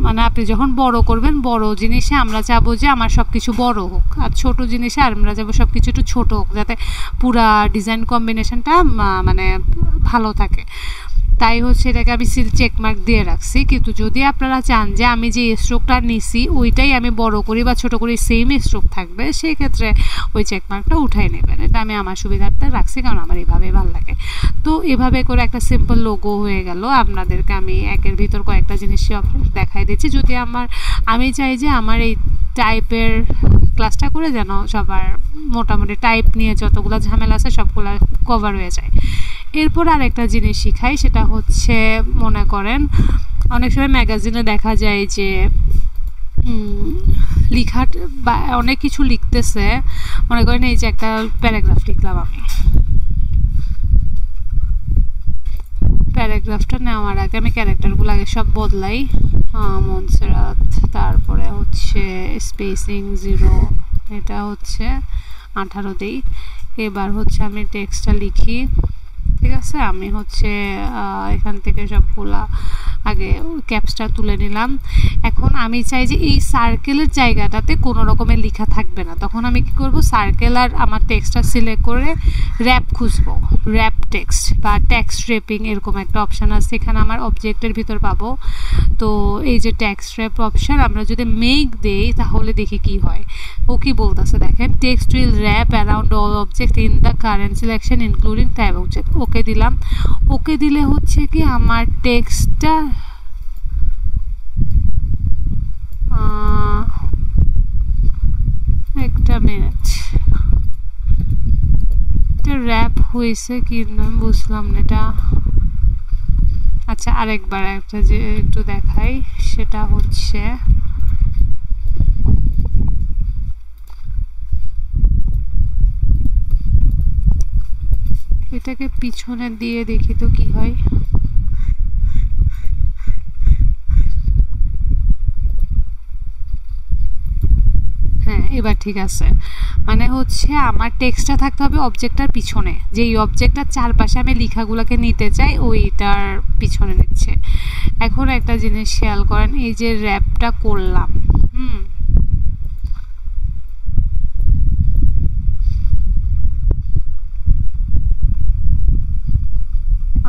মানে আপনি যখন বড় করবেন, বড় জিনিসে আমরা চাবো যে আমার সব কিছু বড় হোক, আর ছোট জিনিসে আমরা যাবো সব কিছু একটু ছোট হোক, যাতে পুরা ডিজাইন কম্বিনেশনটা মানে ভালো থাকে। তাই হচ্ছে এটাকে আমি চেকমার্ক দিয়ে রাখছি। কিন্তু যদি আপনারা চান যে আমি যে স্ট্রোকটা নিছি ওইটাই আমি বড় করি বা ছোট করি সেম স্ট্রোক থাকবে, সেই ক্ষেত্রে ওই চেকমার্কটা উঠাই নেবেন। এটা আমি আমার সুবিধার্থে রাখছি, কারণ আমার এইভাবেই ভালো লাগে। তো এভাবে করে একটা সিম্পল লোগো হয়ে গেল। আপনাদেরকে আমি একের ভিতর কয়েকটা জিনিস দেখাই দিচ্ছি। যদি আমি চাই যে আমার এই টাইপের ক্লাসটা করে যেন সবার মোটামুটি টাইপ নিয়ে যতগুলো ঝামেলা আছে সবগুলো কভার হয়ে যায়। এরপর আরেকটা জিনিস শিখাই, সেটা হচ্ছে মনে করেন অনেক সময় ম্যাগাজিনে দেখা যায় যে লেখা বা অনেক কিছু লিখতেছে, মনে করেন এই যে একটা প্যারাগ্রাফ লিখলাম আমি, প্যারাগ্রাফটা নেওয়ার আগে আমি ক্যারেক্টারগুলো আগে সব বদলাই। মনসেরাত, তারপরে হচ্ছে স্পেসিং 0, এটা হচ্ছে 18 দিই। এবার হচ্ছে আমি টেক্সটটা লিখি, ঠিক আছে। আমি হচ্ছে এখান থেকে সবগুলা আগে ক্যাপসটা তুলে নিলাম। এখন আমি চাই যে এই সার্কেলের জায়গাটাতে কোনো রকমের লেখা থাকবে না, তখন আমি কি করব, সার্কেল আর আমার টেক্সটটা সিলেক্ট করে র্যাপ খুঁজবো, র্যাপ টেক্সট বা টেক্সট র্যাপিং এরকম একটা অপশান আছে, এখানে আমার অবজেক্টের ভিতর পাবো। তো এই যে টেক্সট র্যাপ অপশান, আমরা যদি মেক দেই তাহলে দেখি কি হয়। ও কি বলতেছে দেখেন, text will wrap around all object in the current selection including type object. Okay দিলাম। ওকে দিলে হচ্ছে কি আমার টেক্সটটা একটা মিনিট, এটা র্যাপ হয়েছে কি না বুঝলাম না এটা। আচ্ছা আরেকবার একটা যে একটু দেখাই, সেটা হচ্ছে এটাকে পিছনে দিয়ে দেখি তো কি হয়। হ্যাঁ এবার ঠিক আছে, মানে হচ্ছে আমার টেক্সটটা থাকতে হবে অবজেক্টটার পিছনে, যেই অবজেক্টটার চারপাশে আমি লেখাগুলোকে নিতে চাই ওইটার পিছনে নিচ্ছে। এখন একটা জিনিস খেয়াল করেন, এই যে র্যাপটা করলাম,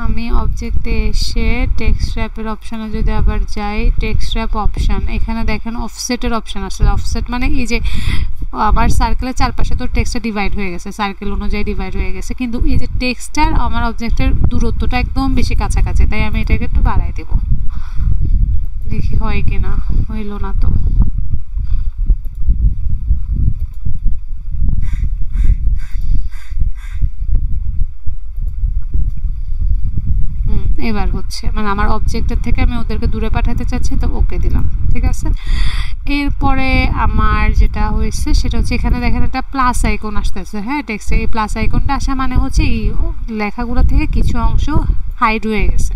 আমি অবজেক্টে এসে টেক্সট র্যাপের অপশানে যদি আবার যাই, টেক্সট র্যাপ অপশান, এখানে দেখেন অফসেটের অপশান আছে। অফসেট মানে এই যে আমার সার্কেলের চারপাশে তো টেক্সটটা ডিভাইড হয়ে গেছে, সার্কেল অনুযায়ী ডিভাইড হয়ে গেছে, কিন্তু এই যে টেক্সটটার আমার অবজেক্টের দূরত্বটা একদম বেশি কাছাকাছি, তাই আমি এটাকে একটু বাড়াই দেব, দেখি হয় কিনা। হইল না তো। এবার হচ্ছে মানে আমার অবজেক্টের থেকে আমি ওদেরকে দূরে পাঠাতে চাচ্ছি, তো ওকে দিলাম, ঠিক আছে। এরপরে আমার যেটা হয়েছে সেটা হচ্ছে এখানে দেখেন একটা প্লাস আইকন আসতেছে, হ্যাঁ টেক্সটে এই প্লাস আইকনটা আসা মানে হচ্ছে এই লেখাগুলো থেকে কিছু অংশ হাইড হয়ে গেছে,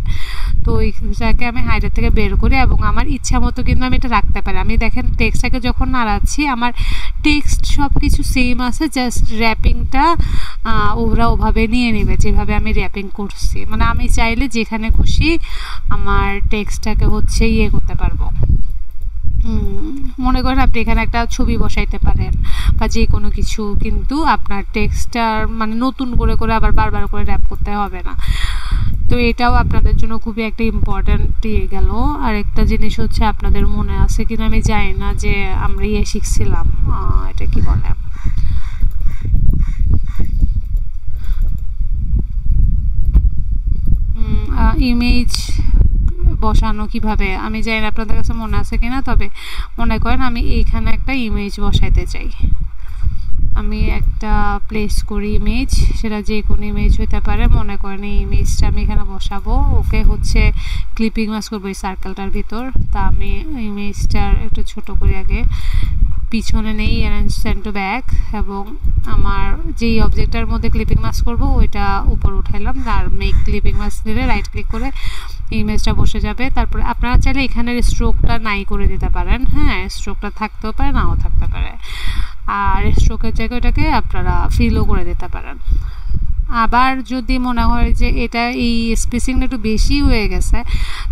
তো এইটাকে আমি হাইডের থেকে বের করি এবং আমার ইচ্ছা মতো কিন্তু আমি এটা রাখতে পারি। আমি দেখেন টেক্সটটাকে যখন নাড়াচ্ছি আমার টেক্সট সব কিছু সেম আছে, জাস্ট র্যাপিংটা ওরা ওভাবে নিয়ে নেবে যেভাবে আমি র্যাপিং করছি। মানে আমি চাইলে যেখানে খুশি আমার টেক্সটটাকে হচ্ছে ইয়ে করতে পারবো। মনে করেন আপনি এখানে একটা ছবি বসাইতে পারেন বা যে কোনো কিছু, কিন্তু আপনার টেক্সটটার মানে নতুন করে করে আবার বারবার করে র্যাপ করতে হবে না। তো এটাও আপনাদের জন্য খুবই একটা ইম্পর্ট্যান্ট দিয়ে গেল। আর একটা জিনিস হচ্ছে আপনাদের মনে আছে কিনা আমি জানি না, যে আমরা ইয়ে শিখছিলাম, এটা কি বলে, ইমেজ বসানো কিভাবে, আমি জানি না আপনাদের কাছে মনে আছে কিনা, তবে মনে করেন আমি এইখানে একটা ইমেজ বসাইতে চাই, আমি একটা প্লেস করি ইমেজ, সেটা যে কোনো ইমেজ হতে পারে। মনে করেন এই ইমেজটা আমি এখানে বসাবো, ওকে হচ্ছে ক্লিপিং মাস্ক করবো এই সার্কেলটার ভিতর। তা আমি ইমেজটার একটু ছোট করে আগে পিছনে নেই, অ্যারেঞ্জ সেন্ড টু ব্যাক, এবং আমার যেই অবজেক্টটার মধ্যে ক্লিপিং মাস্ক করবো ওইটা উপর উঠাইলাম, আর মেক ক্লিপিং মাস্ক দিলে রাইট ক্লিক করে ইমেজটা বসে যাবে। তারপরে আপনারা চাইলে এখানের স্ট্রোকটা নাই করে দিতে পারেন, হ্যাঁ স্ট্রোকটা থাকতেও পারে নাও থাকতে পারে, আর স্ট্রোকের জায়গাটাকে আপনারা ফিলও করে দিতে পারেন। আবার যদি মনে হয় যে এটা এই স্পেসিংটা একটু বেশি হয়ে গেছে,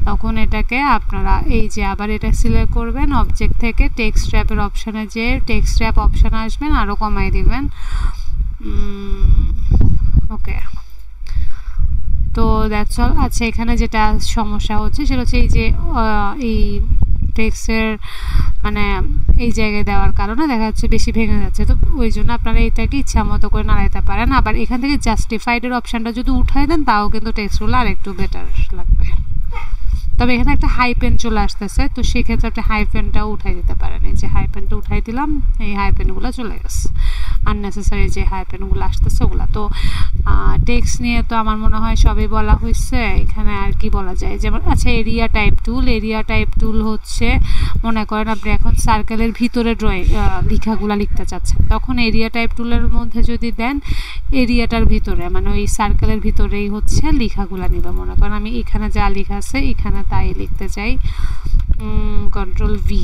তখন এটাকে আপনারা এই যে আবার এটা সিলেক্ট করবেন, অবজেক্ট থেকে টেক্সট র্যাপের অপশানে যে টেক্সট র্যাপ অপশানে আসবেন, আরও কমাই দিবেন। ওকে, তো দ্যাটস অল। আচ্ছা এখানে যেটা সমস্যা হচ্ছে সেটা হচ্ছে এই যে এই টেক্সটের মানে এই জায়গায় দেওয়ার কারণে দেখা যাচ্ছে বেশি ভেঙে যাচ্ছে, তো ওই জন্য আপনারা এটাকে ইচ্ছা মতো করে নাড়াইতে পারেন। আবার এখান থেকে জাস্টিফাইডের অপশানটা যদি উঠাই দেন তাও কিন্তু টেক্সটগুলো আর একটু বেটার লাগবে। তবে এখানে একটা হাই পেন চলে আসতেছে, তো সেক্ষেত্রে আপনি হাই পেনটাও উঠাই দিতে পারেন। এই যে হাই পেনটা উঠাই দিলাম, এই হাই পেনগুলো চলে গেছে। আননেসেসারি যে হাইপেনগুলো আসতেছে ওগুলো। তো টেক্সট নিয়ে তো আমার মনে হয় সবই বলা হয়েছে। এখানে আর কি বলা যায়, যেমন আচ্ছা এরিয়া টাইপ টুল। এরিয়া টাইপ টুল হচ্ছে মনে করেন আপনি এখন সার্কেলের ভিতরে লেখাগুলো লিখতে চাচ্ছেন, তখন এরিয়া টাইপ টুলের মধ্যে যদি দেন এরিয়াটার ভিতরে মানে ওই সার্কেলের ভিতরেই হচ্ছে লেখাগুলো নিবে। মনে করেন আমি এখানে যা লেখা আছে এখানে তাই লিখতে চাই, কন্ট্রোল ভি।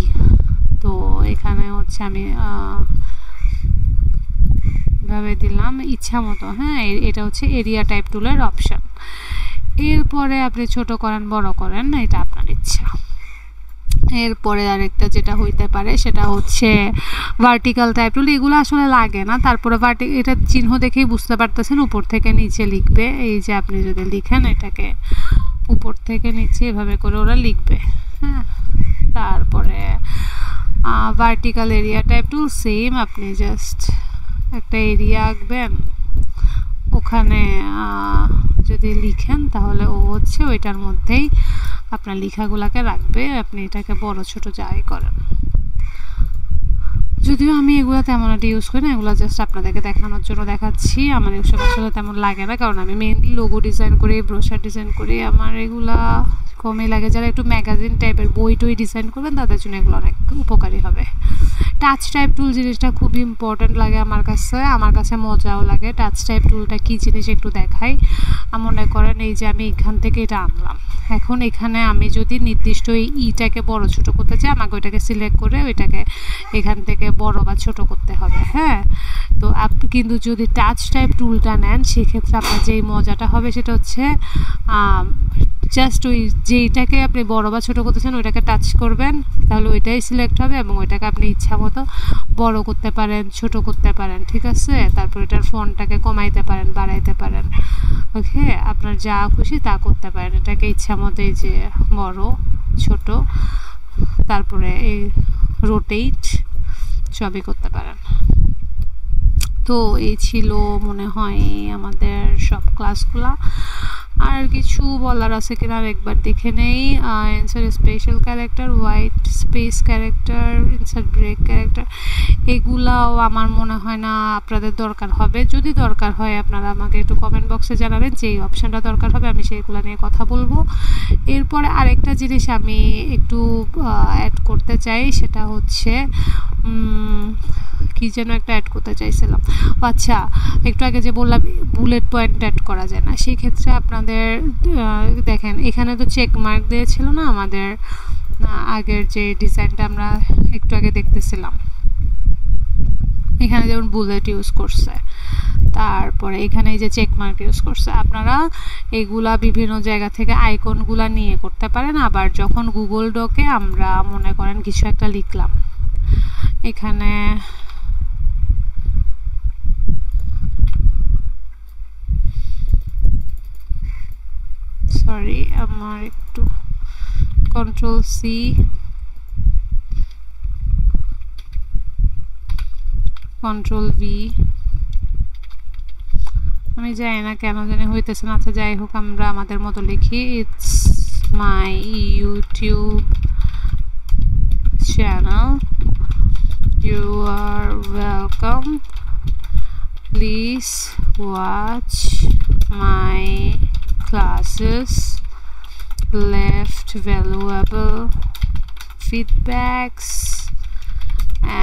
তো এখানে হচ্ছে আমি ভাবে দিলাম ইচ্ছা মতো। হ্যাঁ, এটা হচ্ছে এরিয়া টাইপ টুলের অপশন। এরপরে আপনি ছোট করেন বড় করেন, এটা আপনার ইচ্ছা। এরপরে আরেকটা যেটা হইতে পারে সেটা হচ্ছে ভার্টিক্যাল টাইপ টুল। এগুলো আসলে লাগে না, তারপরে এটা চিহ্ন দেখেই বুঝতে পারতেছেন উপর থেকে নিচে লিখবে। এই যে আপনি যদি লিখেন এটাকে উপর থেকে নিচে এভাবে করে ওরা লিখবে। হ্যাঁ, তারপরে ভার্টিক্যাল এরিয়া টাইপ টুল সেম, আপনি জাস্ট একটা এরিয়া আঁকবেন, ওখানে যদি লিখেন তাহলে ও হচ্ছে ওইটার মধ্যেই আপনার লেখাগুলোকে রাখবে। আপনি এটাকে বড় ছোট যাই করেন। যদিও আমি এগুলো তেমন একটা ইউজ করি না, এগুলো জাস্ট আপনাদেরকে দেখানোর জন্য দেখাচ্ছি। আমার এসব আসলে তেমন লাগে না, কারণ আমি মেইনলি লোগো ডিজাইন করি, ব্রোশার ডিজাইন করি, আমার এগুলা কমই লাগে। যারা একটু ম্যাগাজিন টাইপের বই টই ডিজাইন করবেন তাদের জন্য এগুলো অনেক উপকারী হবে। টাচ টাইপ টুল জিনিসটা খুবই ইম্পর্ট্যান্ট লাগে আমার কাছে মজাও লাগে। টাচ টাইপ টুলটা কী জিনিস একটু দেখাই। মনে করেন এই যে আমি এখান থেকে এটা আনলাম, এখন এখানে আমি যদি নির্দিষ্ট এই ইটাকে বড় ছোট করতে চাই, আমাকে ওইটাকে সিলেক্ট করে ওইটাকে এখান থেকে বড় বা ছোট করতে হবে। হ্যাঁ, তো আপনি কিন্তু যদি টাচ টাইপ টুলটা নেন সেক্ষেত্রে আপনার যেই মজাটা হবে সেটা হচ্ছে জাস্ট ওই যেইটাকে আপনি বড় বা ছোট করতে চান ওইটাকে টাচ করবেন, তাহলে ওইটাই সিলেক্ট হবে এবং ওইটাকে আপনি ইচ্ছা মতো বড় করতে পারেন, ছোট করতে পারেন। ঠিক আছে, তারপর এটার ফন্টটাকে কমাইতে পারেন, বাড়াইতে পারেন। ওকে, আপনার যা খুশি তা করতে পারেন। এটাকে ইচ্ছা মতো এই যে বড় ছোট, তারপরে এই রোটেট সবই করতে পারেন। তো এই ছিল মনে হয় আমাদের সব ক্লাসগুলা। আর কিছু বলার আছে কিনা একবার দেখে নেই। Insert special character, white space character, insert break character, এগুলাও আমার মনে হয় না আপনাদের দরকার হবে। যদি দরকার হয় আপনারা আমাকে একটু কমেন্ট বক্সে জানাবেন যে এই অপশানটা দরকার হবে, আমি সেইগুলো নিয়ে কথা বলবো। এরপরে আরেকটা জিনিস আমি একটু অ্যাড করতে চাই, সেটা হচ্ছে কি যেন একটা অ্যাড করতে চাইছিলাম। আচ্ছা, একটু আগে যে বললাম বুলেট পয়েন্ট অ্যাড করা যায় না, সেই ক্ষেত্রে আপনাদের দেখেন এখানে তো চেক মার্ক দিয়েছিল না আমাদের আগের যে ডিজাইনটা আমরা একটু আগে দেখতেছিলাম, এখানে যেমন বুলেট ইউজ করছে, তারপরে এখানে এই যে চেক মার্ক ইউজ করছে। আপনারা এগুলা বিভিন্ন জায়গা থেকে আইকনগুলা নিয়ে করতে পারেন। আবার যখন গুগল ডকে আমরা মনে করেন কিছু একটা লিখলাম, এখানে সরি আমার একটু কন্ট্রোল সি, কন্ট্রোল ভি, আমি জানি না কেন জানি হইতেছে না। আচ্ছা যাই হোক, আমরা আমাদের মতো লিখি, it's my YouTube channel, you are welcome, please watch my classes, left valuable feedbacks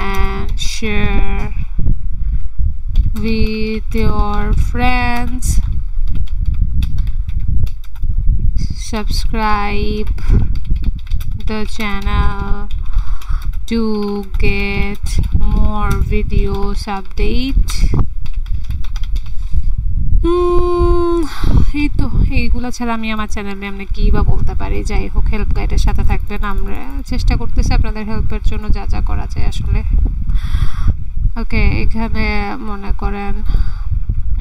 and share with your friends, subscribe the channel to get more videos update। এই তো এইগুলো ছাড়া আমি আমার চ্যানেলে আমি কী বা বলতে পারি। যাই হোক, হেল্প গাইডের সাথে থাকবেন, আমরা চেষ্টা করতেছি আপনাদের হেল্পের জন্য যা যা করা যায় আসলে। ওকে, এখানে মনে করেন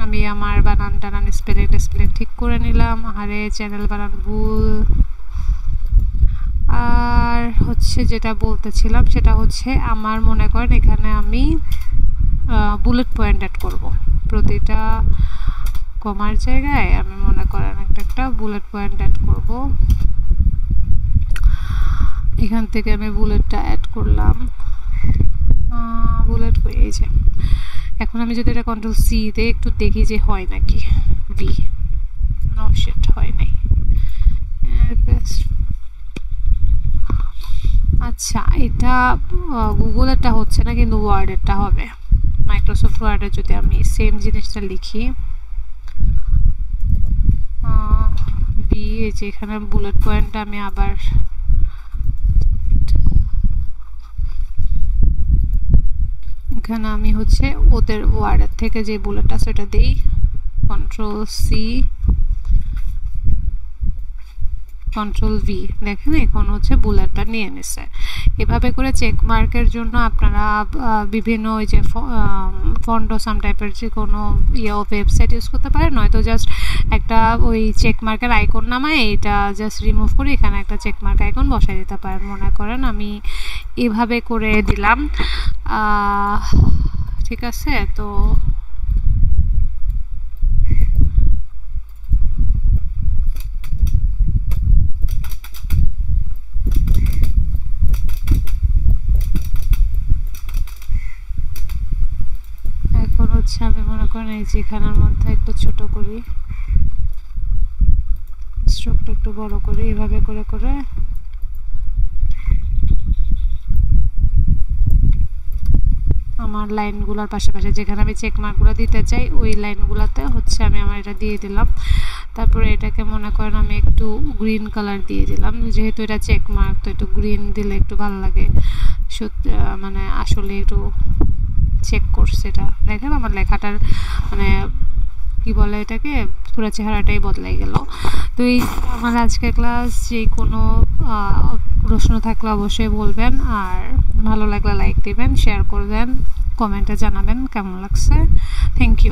আমি আমার বানান টানান স্পেলিং ঠিক করে নিলাম। আরে চ্যানেল বানান ভুল। আর হচ্ছে যেটা বলতেছিলাম সেটা হচ্ছে আমার মনে করেন এখানে আমি বুলেট পয়েন্ট অ্যাড করব প্রতিটা কমার জায়গায়। আমি মনে করেন একটা বুলেট পয়েন্ট অ্যাড করব। এখান থেকে আমি বুলেটটা অ্যাড করলাম, বুলেট এই যে এখন আমি যদি এটা কন্ট্রোল সি দিয়ে একটু দেখি যে হয় নাকি ভি, নো শিট, হয় নাই। আচ্ছা, এটা গুগলেরটা হচ্ছে না, কিন্তু ওয়ার্ডেরটা হবে। মাইক্রোসফট ওয়ার্ডে যদি আমি সেম জিনিসটা লিখি, বি, এই যে এখানে বুলেট পয়েন্টটা আমি আবার এখানে আমি হচ্ছে ওদের ওয়ার্ডের থেকে যে বুলেটটা সেটা দিই, কন্ট্রোল সি, কন্ট্রোল ভি, দেখেন এখন হচ্ছে বুলেটটা নিয়ে নিছে। এভাবে করে চেক মার্কের জন্য আপনারা বিভিন্ন ওই যে ফন্ডোসাম টাইপের যে কোনো ওয়েবসাইট ইউজ করতে পারেন, নয়তো জাস্ট একটা ওই চেক মার্কের আইকন নামায় এটা জাস্ট রিমুভ করে এখানে একটা চেক মার্ক আইকন বসাই দিতে পারেন। মনে করেন আমি এভাবে করে দিলাম, ঠিক আছে। তো এখন হচ্ছে আমি মনে করেন এই যে এখানের মধ্যে একটু ছোট করি, স্ট্রোকটা একটু বড় করি, এভাবে করে করে আমার লাইনগুলোর পাশাপাশি যেখানে আমি চেক মার্কগুলো দিতে চাই ওই লাইনগুলোতে হচ্ছে আমি আমার এটা দিয়ে দিলাম। তারপরে এটাকে মনে করেন আমি একটু গ্রিন কালার দিয়ে দিলাম, যেহেতু এটা চেক মার্ক তো একটু গ্রিন দিলে একটু ভালো লাগে, সত্যি মানে আসলে একটু চেক করছে এটা। দেখেন আমার লেখাটার মানে কি বলে এটাকে, পুরো চেহারাটাই বদলাই গেল। তো এই আমার আজকের ক্লাস, যে কোনো প্রশ্ন থাকলে অবশ্যই বলবেন, আর ভালো লাগলে লাইক দিবেন, শেয়ার করবেন, কমেন্টে জানাবেন কেমন লাগছে। Thank you.